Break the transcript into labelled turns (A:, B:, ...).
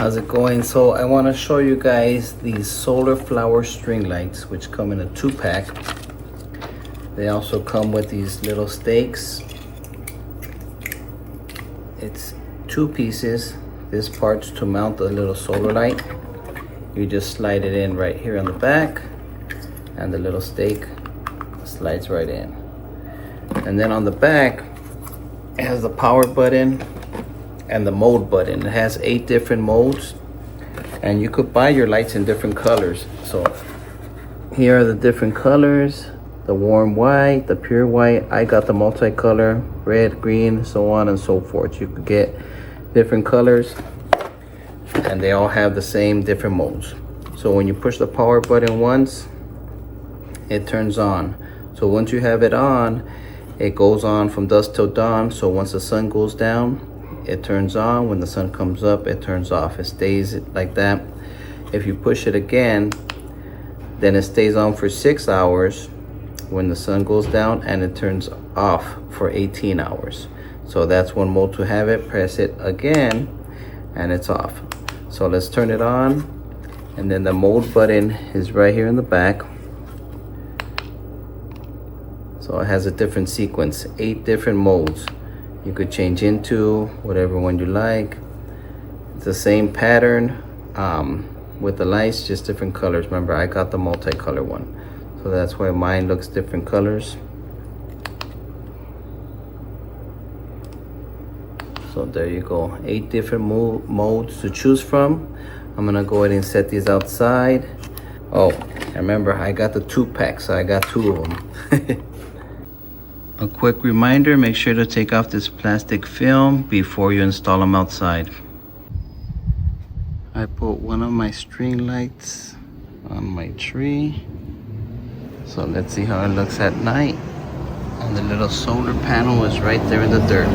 A: How's it going? So I want to show you guys these solar flower string lights, which come in a 2-pack. They also come with these little stakes. It's 2 pieces. This part's to mount the little solar light. You just slide it in right here on the back, and the little stake slides right in. And then on the back, it has the power button and the mode button. It has 8 different modes, and you could buy your lights in different colors. So here are the different colors: the warm white, the pure white. I got the multicolor, red, green, so on and so forth. You could get different colors, and they all have the same different modes. So when you push the power button once, it turns on. So once you have it on, it goes on from dusk till dawn. So once the sun goes down, it turns on. When the sun comes up, it turns off. It stays like that. If you push it again, then it stays on for 6 hours when the sun goes down, and it turns off for 18 hours. So that's one mode to have it. Press it again and it's off. So let's turn it on, and then the mode button is right here in the back. So it has a different sequence, 8 different modes. You could change into whatever one you like. It's the same pattern with the lights, just different colors. Remember, I got the multicolor one, so that's why mine looks different colors. So there you go, 8 different modes to choose from. I'm gonna go ahead and set these outside. Oh, remember, I got the 2-pack, so I got 2 of them. A quick reminder, make sure to take off this plastic film before you install them outside. I put one of my string lights on my tree. So let's see how it looks at night. And the little solar panel is right there in the dirt.